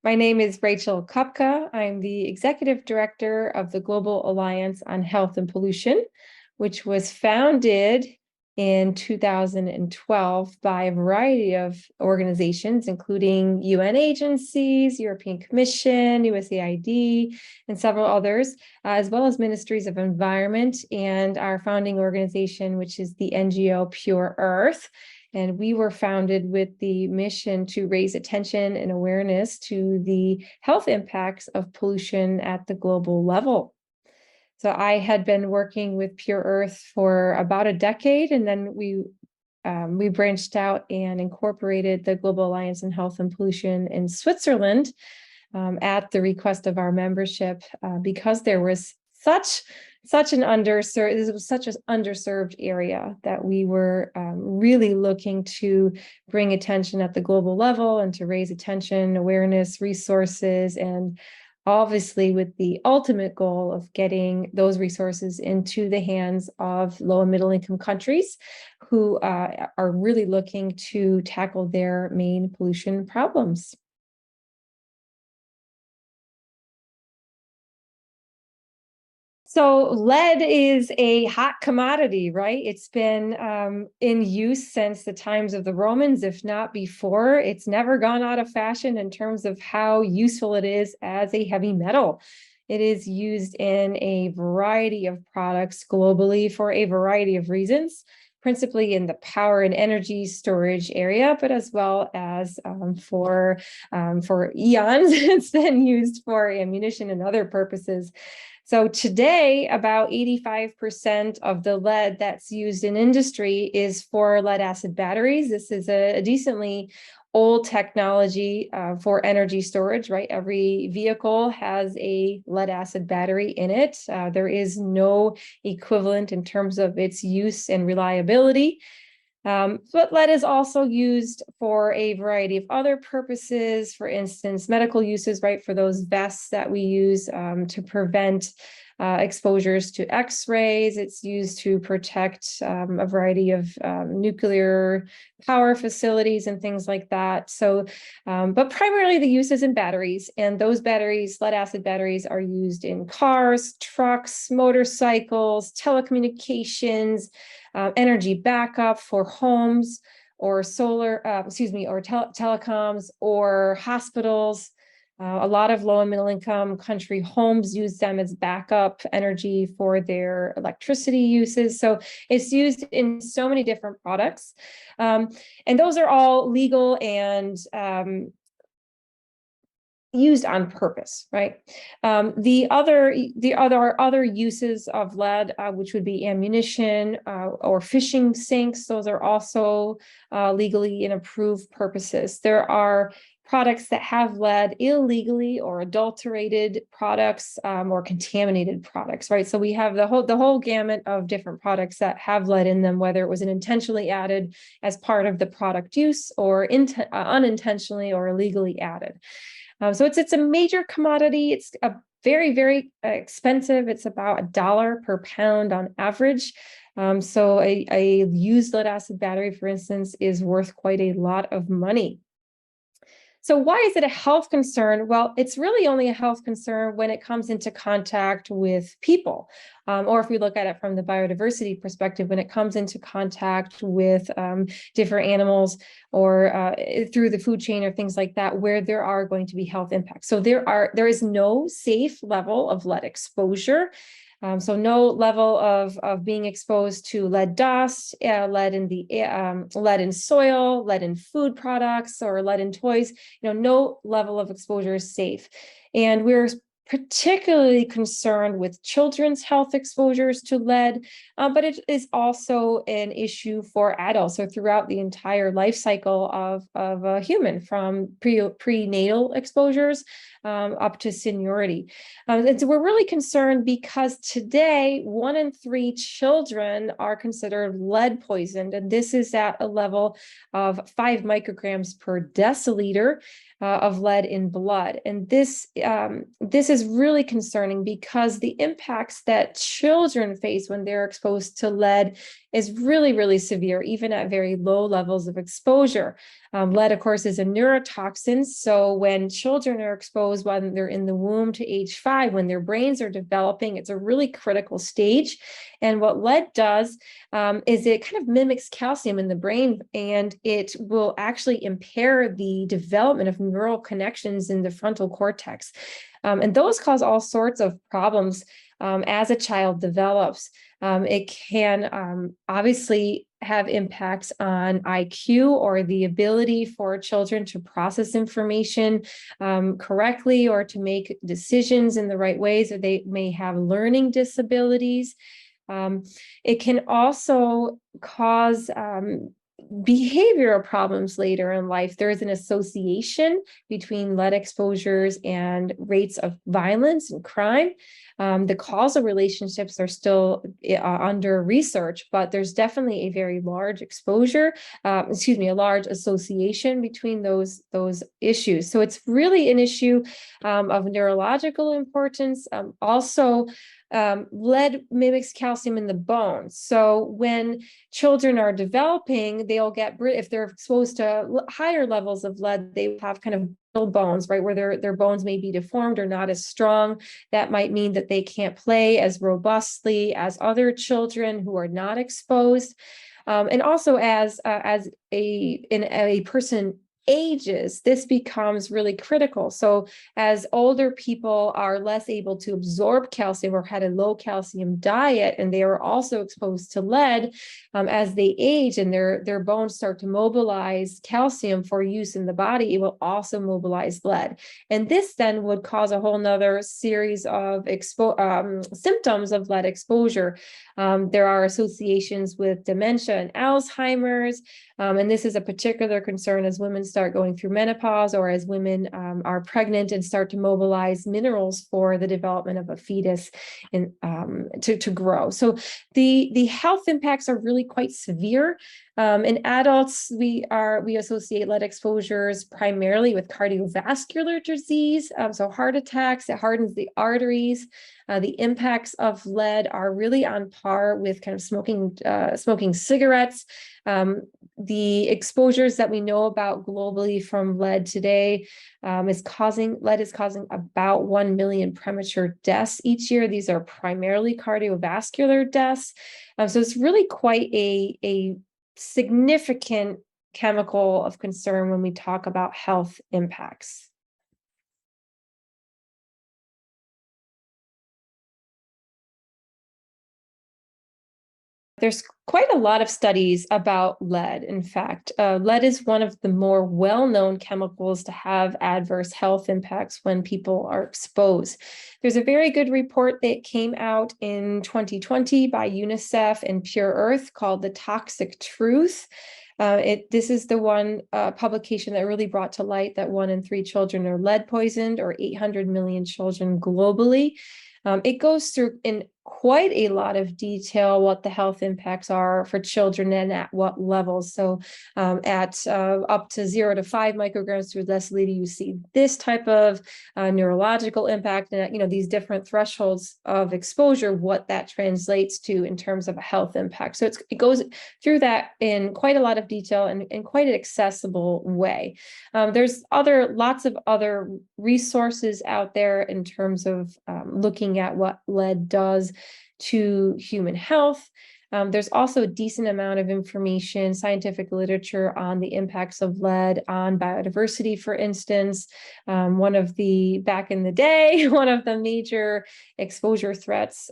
My name is Rachael Kupka. I'm the Executive Director of the Global Alliance on Health and Pollution, which was founded in 2012 by a variety of organizations, including UN agencies, European Commission, USAID, and several others, as well as ministries of environment and our founding organization, which is the NGO Pure Earth. And we were founded with the mission to raise attention and awareness to the health impacts of pollution at the global level. So I had been working with Pure Earth for about a decade, and then we branched out and incorporated the Global Alliance on Health and Pollution in Switzerland at the request of our membership, because there was such an underserved, this was such an underserved area that we were really looking to bring attention at the global level and to raise attention, awareness, resources, and obviously with the ultimate goal of getting those resources into the hands of low and middle income countries who are really looking to tackle their main pollution problems. So lead is a hot commodity, right? It's been in use since the times of the Romans, if not before. It's never gone out of fashion in terms of how useful it is as a heavy metal. It is used in a variety of products globally for a variety of reasons, principally in the power and energy storage area, but as well as for eons. It's been used for ammunition and other purposes. So today, about 85% of the lead that's used in industry is for lead acid batteries. This is a decently old technology for energy storage, right? Every vehicle has a lead acid battery in it. There is no equivalent in terms of its use and reliability. But lead is also used for a variety of other purposes, for instance, medical uses, right? For those vests that we use to prevent exposures to X-rays. It's used to protect a variety of nuclear power facilities and things like that. So, but primarily the use is in batteries, and those batteries, lead acid batteries, are used in cars, trucks, motorcycles, telecommunications, energy backup for homes or solar, or telecoms or hospitals. A lot of low and middle income country homes use them as backup energy for their electricity uses. So it's used in so many different products. And those are all legal and used on purpose, right? The other uses of lead, which would be ammunition or fishing sinks, those are also legally and approved purposes. There are products that have lead illegally, or adulterated products, or contaminated products, right? So we have the whole gamut of different products that have lead in them, whether it was intentionally added as part of the product use or unintentionally or illegally added. So it's a major commodity. It's a very expensive. It's about $1 per pound on average. So a used lead acid battery, for instance, is worth quite a lot of money. So why is it a health concern? Well, it's really only a health concern when it comes into contact with people. Or if we look at it from the biodiversity perspective, when it comes into contact with different animals or through the food chain or things like that, where there are going to be health impacts. So there is no safe level of lead exposure. So no level of being exposed to lead dust, lead in the lead in soil, lead in food products, or lead in toys. No level of exposure is safe. And we're particularly concerned with children's health exposures to lead, but it is also an issue for adults, or throughout the entire life cycle of a human, from prenatal exposures up to seniority. And so we're really concerned because today 1 in 3 children are considered lead poisoned, and this is at a level of 5 micrograms per deciliter of lead in blood. And this is really concerning because the impacts that children face when they're exposed to lead is really, really severe, even at very low levels of exposure. Lead, of course, is a neurotoxin. So when children are exposed when they're in the womb to age 5, when their brains are developing, it's a really critical stage. And what lead does is it kind of mimics calcium in the brain, and it will actually impair the development of neural connections in the frontal cortex. And those cause all sorts of problems as a child develops. It can obviously have impacts on IQ, or the ability for children to process information correctly, or to make decisions in the right ways, or they may have learning disabilities. It can also cause behavioral problems later in life. There is an association between lead exposures and rates of violence and crime. The causal relationships are still under research, but there's definitely a very large exposure, a large association between those issues. So it's really an issue of neurological importance. Also, lead mimics calcium in the bones. So when children are developing, they'll get, if they're exposed to higher levels of lead, they have kind of brittle bones, right, where their bones may be deformed or not as strong. That might mean that they can't play as robustly as other children who are not exposed. And also as a person ages, this becomes really critical. So as older people are less able to absorb calcium, or had a low calcium diet, and they are also exposed to lead, as they age and their bones start to mobilize calcium for use in the body, it will also mobilize lead. And this then would cause a whole nother series of symptoms of lead exposure. There are associations with dementia and Alzheimer's. And this is a particular concern as women start going through menopause, or as women are pregnant and start to mobilize minerals for the development of a fetus to grow. So the health impacts are really quite severe. In adults, we associate lead exposures primarily with cardiovascular disease, so heart attacks. It hardens the arteries. The impacts of lead are really on par with kind of smoking cigarettes. The exposures that we know about globally from lead today lead is causing about 1 million premature deaths each year. These are primarily cardiovascular deaths. So it's really quite a significant chemical of concern when we talk about health impacts. There's quite a lot of studies about lead. In fact, lead is one of the more well-known chemicals to have adverse health impacts when people are exposed. There's a very good report that came out in 2020 by UNICEF and Pure Earth called The Toxic Truth. This is the one publication that really brought to light that 1 in 3 children are lead poisoned, or 800 million children globally. It goes through in quite a lot of detail what the health impacts are for children and at what levels. So at up to 0 to 5 micrograms per deciliter, you see this type of neurological impact, and these different thresholds of exposure, what that translates to in terms of a health impact. So it goes through that in quite a lot of detail and in quite an accessible way. There's lots of other resources out there in terms of looking at what lead does to human health. There's also a decent amount of information, scientific literature on the impacts of lead on biodiversity, for instance. Back in the day, one of the major exposure threats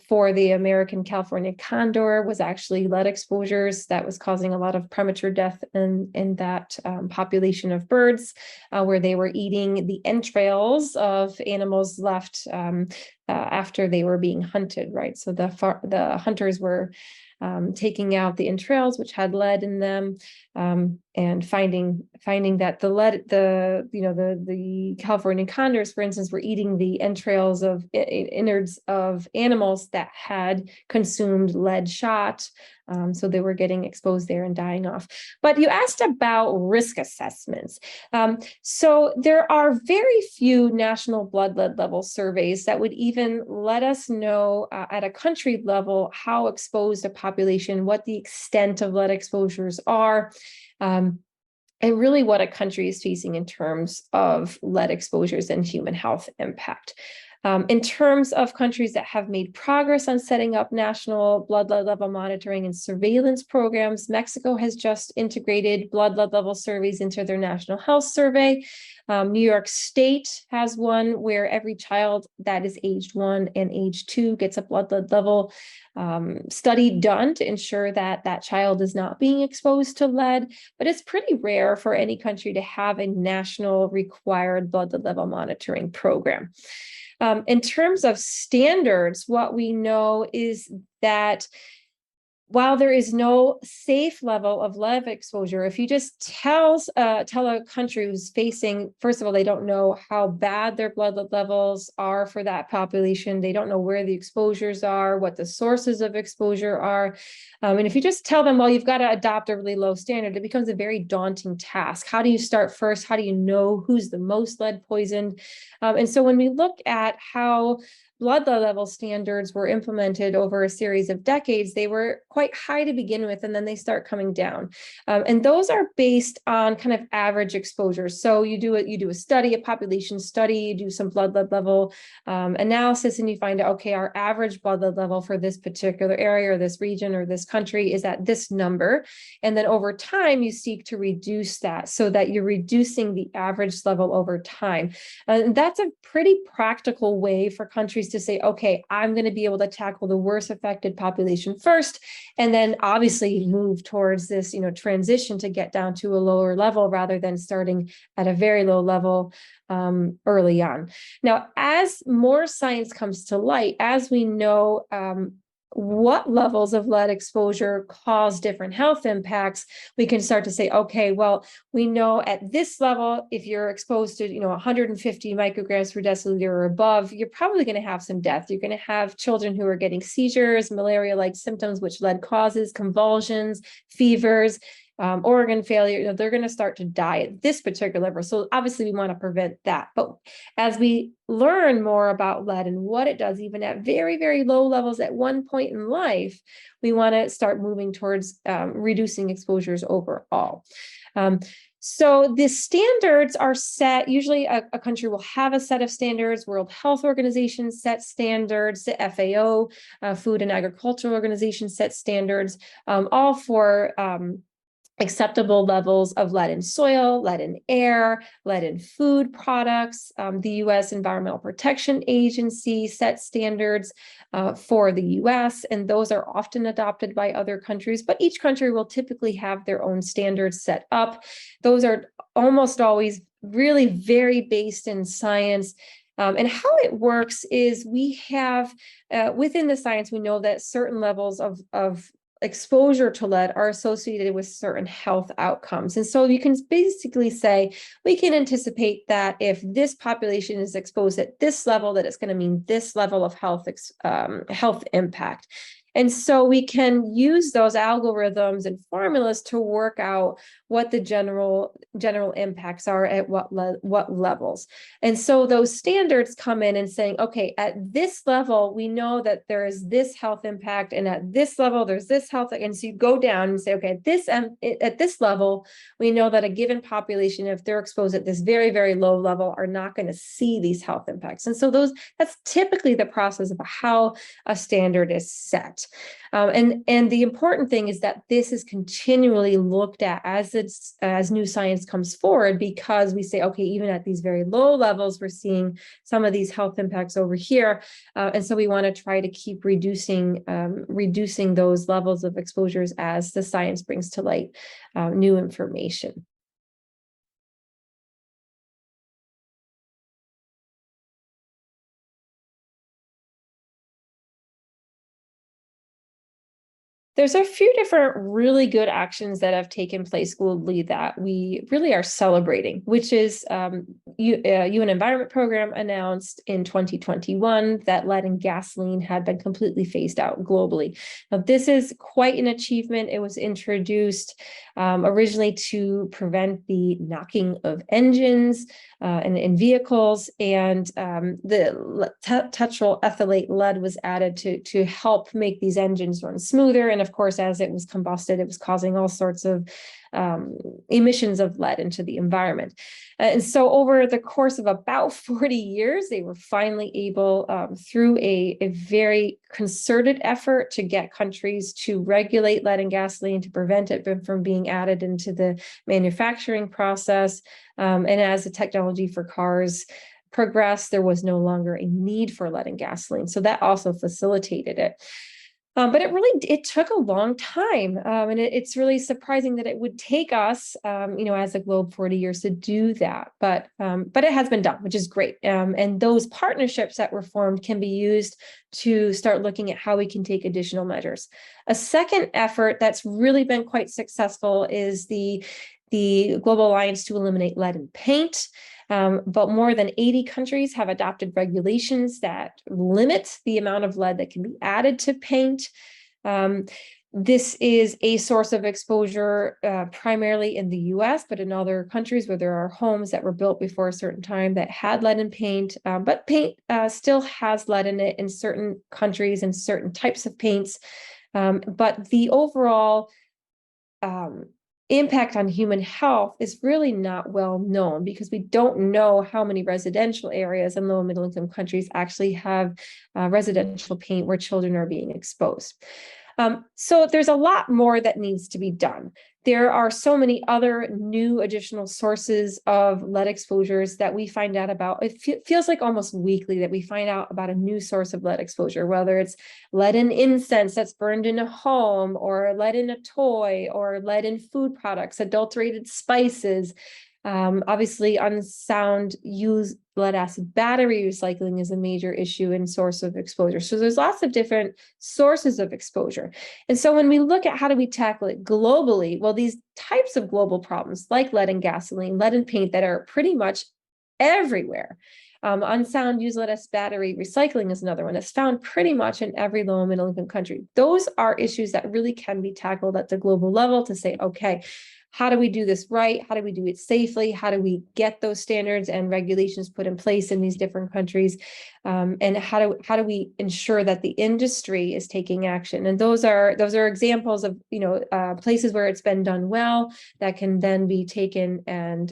for the American California condor was actually lead exposures. That was causing a lot of premature death in that population of birds, where they were eating the entrails of animals left after they were being hunted, right? So the hunters were taking out the entrails, which had lead in them. and finding that the lead, the California condors, for instance, were eating the entrails of innards of animals that had consumed lead shot. So they were getting exposed there and dying off. But you asked about risk assessments. So there are very few national blood lead level surveys that would even let us know at a country level how exposed a population, what the extent of lead exposures are. And really what a country is facing in terms of lead exposures and human health impact. In terms of countries that have made progress on setting up national blood lead level monitoring and surveillance programs, Mexico has just integrated blood lead level surveys into their national health survey. New York State has one where every child that is aged 1 and age 2 gets a blood lead level study done to ensure that that child is not being exposed to lead. But it's pretty rare for any country to have a national required blood lead level monitoring program. In terms of standards, what we know is that while there is no safe level of lead exposure, if you just tell a country who's facing, first of all, they don't know how bad their blood lead levels are for that population. They don't know where the exposures are, what the sources of exposure are. And if you just tell them, well, you've got to adopt a really low standard, it becomes a very daunting task. How do you start first? How do you know who's the most lead poisoned? And so when we look at how blood level standards were implemented over a series of decades, they were quite high to begin with, and then they start coming down. And those are based on kind of average exposures. So you do a study, a population study, you do some blood lead level analysis, and you find out, okay, our average blood lead level for this particular area or this region or this country is at this number. And then over time, you seek to reduce that so that you're reducing the average level over time. And that's a pretty practical way for countries to say, okay, I'm going to be able to tackle the worst affected population first, and then obviously move towards this, transition to get down to a lower level rather than starting at a very low level early on. Now, as more science comes to light, as we know what levels of lead exposure cause different health impacts, we can start to say, okay, well, we know at this level, if you're exposed to, 150 micrograms per deciliter or above, you're probably going to have some death. You're going to have children who are getting seizures, malaria-like symptoms, which lead causes, convulsions, fevers, organ failure. They're going to start to die at this particular level. So obviously we want to prevent that. But as we learn more about lead and what it does, even at very, very low levels at one point in life, we want to start moving towards reducing exposures overall. So the standards are set, usually a country will have a set of standards. World Health Organization sets standards, the FAO, Food and Agriculture Organization sets standards, all for acceptable levels of lead in soil, lead in air, lead in food products. The U.S. Environmental Protection Agency sets standards for the U.S., and those are often adopted by other countries, but each country will typically have their own standards set up. Those are almost always really very based in science. And how it works is we have, within the science, we know that certain levels of exposure to lead are associated with certain health outcomes. And so you can basically say, we can anticipate that if this population is exposed at this level, that it's going to mean this level of health impact. And so we can use those algorithms and formulas to work out what the general impacts are at what levels. And so those standards come in and saying, okay, at this level, we know that there is this health impact, and at this level, there's this health. And so you go down and say, okay, at this level, we know that a given population, if they're exposed at this very, very low level, are not going to see these health impacts. And so that's typically the process of how a standard is set. And the important thing is that this is continually looked at as new science comes forward, because we say, okay, even at these very low levels, we're seeing some of these health impacts over here. And so we want to try to keep reducing those levels of exposures as the science brings to light new information. There's a few different really good actions that have taken place globally that we really are celebrating, which is UN Environment Program announced in 2021 that lead in gasoline had been completely phased out globally. Now, this is quite an achievement. It was introduced originally to prevent the knocking of engines in vehicles, and the tetraethylate lead was added to help make these engines run smoother. And of course, as it was combusted, it was causing all sorts of emissions of lead into the environment. And so over the course of about 40 years, they were finally able, through a very concerted effort, to get countries to regulate lead in gasoline to prevent it from being added into the manufacturing process. And as the technology for cars progressed, there was no longer a need for lead in gasoline. So that also facilitated it. But it took a long time. And it's really surprising that it would take us, as a globe, 40 years to do that. But it has been done, which is great. And those partnerships that were formed can be used to start looking at how we can take additional measures. A second effort that's really been quite successful is the Global Alliance to Eliminate Lead in Paint. But more than 80 countries have adopted regulations that limit the amount of lead that can be added to paint. This is a source of exposure primarily in the US, but in other countries where there are homes that were built before a certain time that had lead in paint. But paint still has lead in it in certain countries and certain types of paints. But the overall impact on human health is really not well known, because we don't know how many residential areas in low and middle income countries actually have residential paint where children are being exposed. So there's a lot more that needs to be done. There are so many other new additional sources of lead exposures that we find out about. It feels like almost weekly that we find out about a new source of lead exposure, whether it's lead in incense that's burned in a home, or lead in a toy, or lead in food products, adulterated spices. Obviously, unsound used lead acid battery recycling is a major issue and source of exposure. So there's lots of different sources of exposure. And so when we look at how do we tackle it globally, well, these types of global problems like lead in gasoline, lead in paint, that are pretty much everywhere. Unsound used lead acid battery recycling is another one that's found pretty much in every low and middle income country. Those are issues that really can be tackled at the global level to say, okay, how do we do this right? How do we do it safely? How do we get those standards and regulations put in place in these different countries? And how do we ensure that the industry is taking action? And those are examples of places where it's been done well that can then be taken and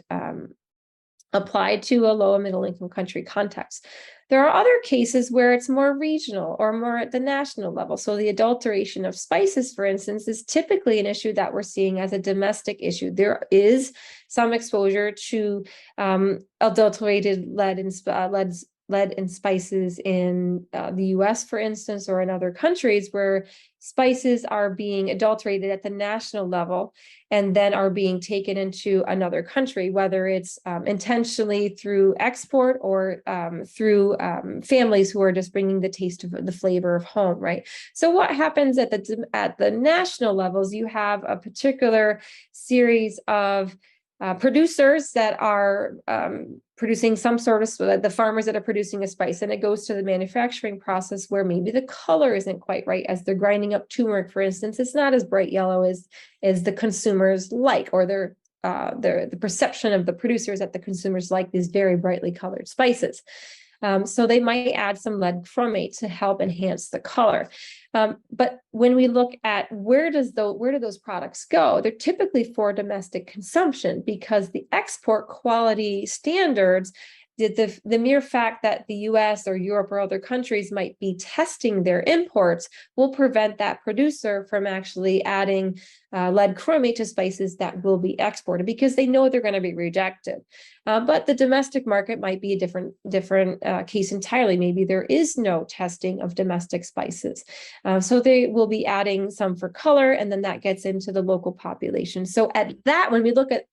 applied to a low and middle income country context. There are other cases where it's more regional or more at the national level. So the adulteration of spices, for instance, is typically an issue that we're seeing as a domestic issue. There is some exposure to adulterated lead in spices in the US, for instance, or in other countries where spices are being adulterated at the national level and then are being taken into another country, whether it's intentionally through export or through families who are just bringing the taste of the flavor of home, right? So what happens at the national levels, you have a particular series of producers that are producing some sort of, the farmers that are producing a spice, and it goes to the manufacturing process where maybe the color isn't quite right. As they're grinding up turmeric, for instance, it's not as bright yellow as the consumers like, or the perception of the producers that the consumers like these very brightly colored spices. So they might add some lead chromate to help enhance the color. But when we look at where do those products go, they're typically for domestic consumption, because the export quality standards, the mere fact that the US or Europe or other countries might be testing their imports will prevent that producer from actually adding lead chromate to spices that will be exported, because they know they're going to be rejected. But the domestic market might be a different case entirely. Maybe there is no testing of domestic spices. So they will be adding some for color, and then that gets into the local population. So when we look at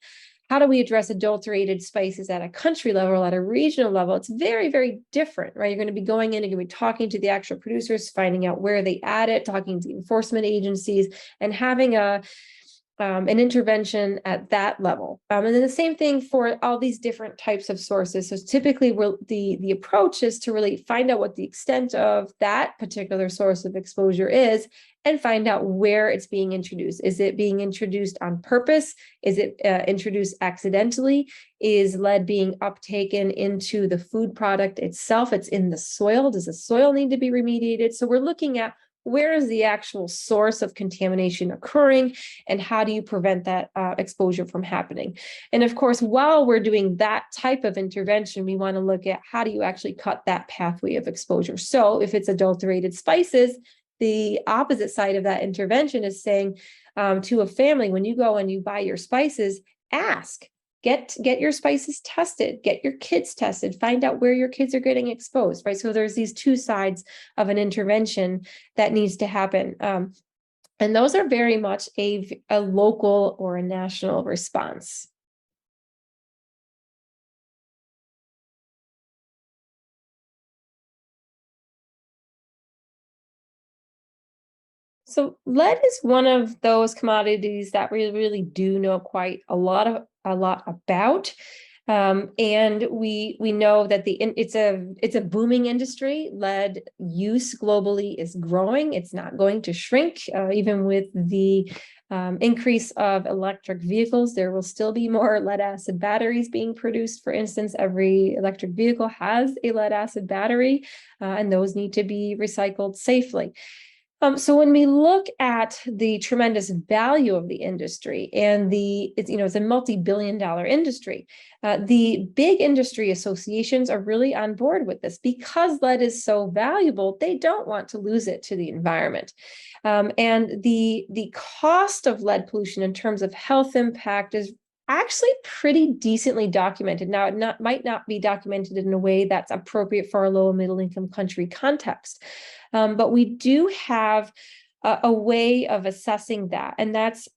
How do we address adulterated spices at a country level, at a regional level? It's very, very different, right? You're going to be going in and you're going to be talking to the actual producers, finding out where they add it, talking to enforcement agencies, and having an intervention at that level. And then the same thing for all these different types of sources. So typically the approach is to really find out what the extent of that particular source of exposure is and find out where it's being introduced. Is it being introduced on purpose? Is it introduced accidentally? Is lead being uptaken into the food product itself? It's in the soil. Does the soil need to be remediated? So we're looking at where is the actual source of contamination occurring, and how do you prevent that exposure from happening? And of course, while we're doing that type of intervention, we want to look at how do you actually cut that pathway of exposure. So if it's adulterated spices, the opposite side of that intervention is saying to a family, when you go and you buy your spices, ask. Get your spices tested, get your kids tested, find out where your kids are getting exposed, right? So there's these two sides of an intervention that needs to happen. And those are very much a local or a national response. So lead is one of those commodities that we really do know quite a lot about. And we know that it's a booming industry. Lead use globally is growing. It's not going to shrink, even with the increase of electric vehicles. There will still be more lead acid batteries being produced. For instance, every electric vehicle has a lead acid battery, and those need to be recycled safely. So when we look at the tremendous value of the industry and it's a multi-billion-dollar industry, the big industry associations are really on board with this because lead is so valuable. They don't want to lose it to the environment. And the cost of lead pollution in terms of health impact is actually pretty decently documented. Now, it might not be documented in a way that's appropriate for a low and middle income country context. But we do have a way of assessing that, and that's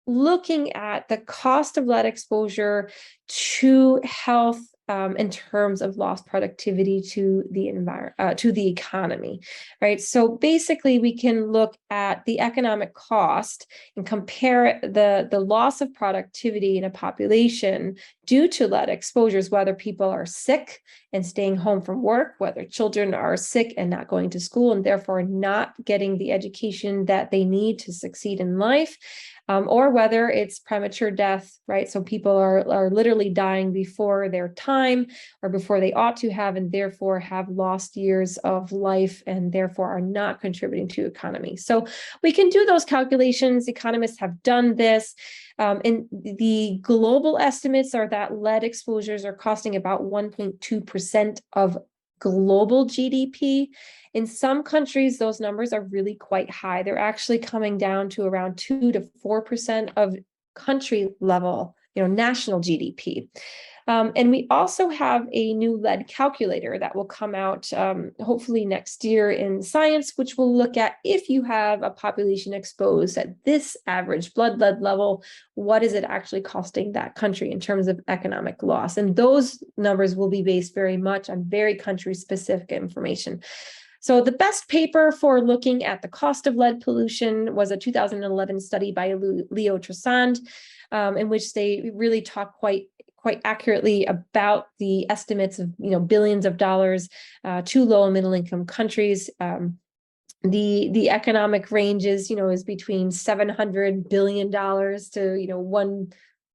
looking at the cost of lead exposure to health in terms of lost productivity to the environment, to the economy, right? So basically, we can look at the economic cost and compare the loss of productivity in a population due to lead exposures, whether people are sick and staying home from work, whether children are sick and not going to school and therefore not getting the education that they need to succeed in life, or whether it's premature death, right? So people are literally dying before their time or before they ought to have, and therefore have lost years of life and therefore are not contributing to economy. So we can do those calculations. Economists have done this. And the global estimates are that lead exposures are costing about 1.2% of global GDP. In some countries, those numbers are really quite high. They're actually coming down to around 2 to 4% of country level, national GDP. And we also have a new lead calculator that will come out hopefully next year in Science, which will look at if you have a population exposed at this average blood lead level, what is it actually costing that country in terms of economic loss? And those numbers will be based very much on very country-specific information. So the best paper for looking at the cost of lead pollution was a 2011 study by Leo Tresand, in which they really talk quite accurately about the estimates of billions of dollars to low and middle income countries. The economic ranges is between $700 billion to $1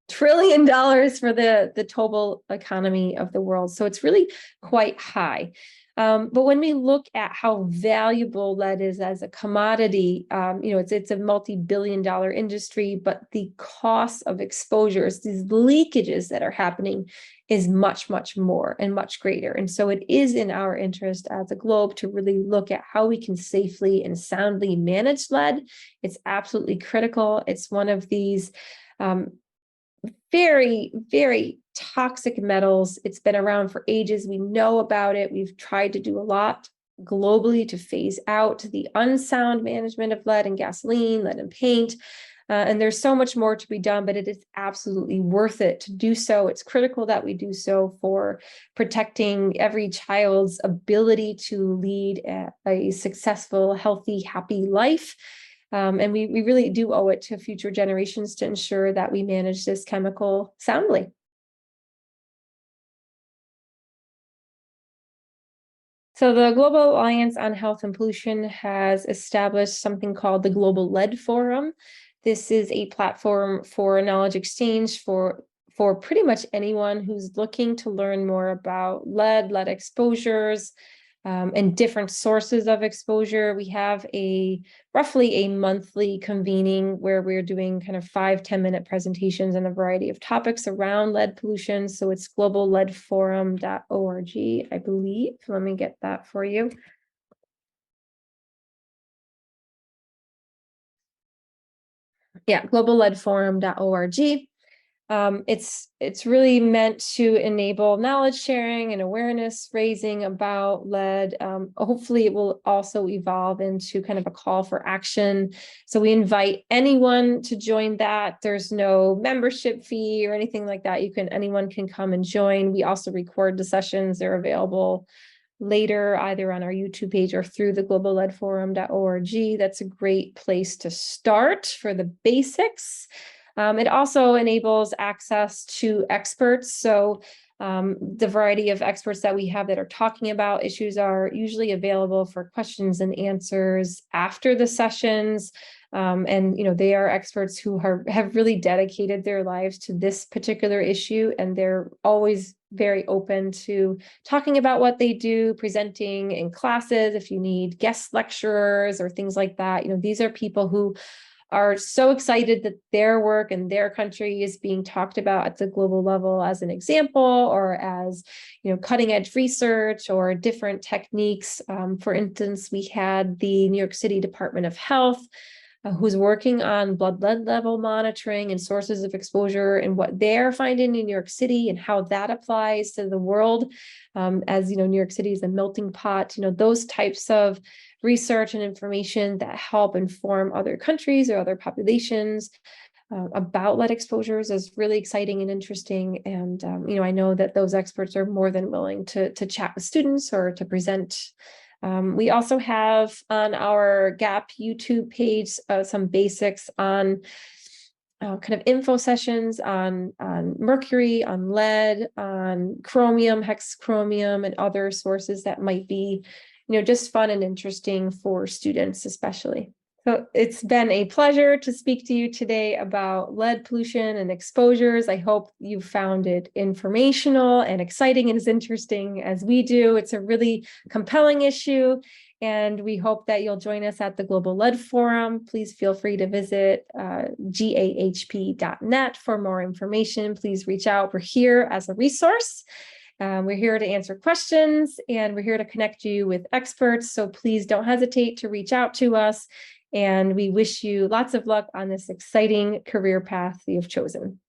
trillion for the total economy of the world. So it's really quite high. But when we look at how valuable lead is as a commodity, it's a multi-billion-dollar industry, but the cost of exposures, these leakages that are happening, is much, much more and much greater. And so it is in our interest as a globe to really look at how we can safely and soundly manage lead. It's absolutely critical. It's one of these very, very toxic metals. It's been around for ages. We know about it. We've tried to do a lot globally to phase out the unsound management of lead in gasoline, lead in paint. And there's so much more to be done, but it is absolutely worth it to do so. It's critical that we do so for protecting every child's ability to lead a successful, healthy, happy life. And we really do owe it to future generations to ensure that we manage this chemical soundly. So the Global Alliance on Health and Pollution has established something called the Global Lead Forum. This is a platform for knowledge exchange for pretty much anyone who's looking to learn more about lead exposures, and different sources of exposure. We have roughly a monthly convening where we're doing kind of 5-10 minute presentations on a variety of topics around lead pollution. So it's globalleadforum.org, I believe. Let me get that for you. Yeah, globalleadforum.org. It's really meant to enable knowledge sharing and awareness raising about lead. Hopefully it will also evolve into kind of a call for action. So we invite anyone to join that. There's no membership fee or anything like that. Anyone can come and join. We also record the sessions. They're available later, either on our YouTube page or through the globalleadforum.org. That's a great place to start for the basics. It also enables access to experts. So the variety of experts that we have that are talking about issues are usually available for questions and answers after the sessions. And they are experts who have really dedicated their lives to this particular issue, and they're always very open to talking about what they do, presenting in classes if you need guest lecturers or things like that. These are people who are so excited that their work and their country is being talked about at the global level as an example, or as cutting edge research or different techniques. For instance, we had the New York City Department of Health who's working on blood lead level monitoring and sources of exposure and what they're finding in New York City and how that applies to the world. As New York City is a melting pot, those types of research and information that help inform other countries or other populations about lead exposures is really exciting and interesting. And, I know that those experts are more than willing to chat with students or to present. We also have on our GAHP YouTube page some basics on kind of info sessions on mercury, on lead, on chromium, hexachromium, and other sources that might be just fun and interesting for students especially. So it's been a pleasure to speak to you today about lead pollution and exposures. I hope you found it informational and exciting and as interesting as we do. It's a really compelling issue, and we hope that you'll join us at the Global Lead Forum. Please feel free to visit GAHP.net for more information. Please reach out. We're here as a resource. We're here to answer questions, and we're here to connect you with experts. So please don't hesitate to reach out to us. And we wish you lots of luck on this exciting career path you've chosen.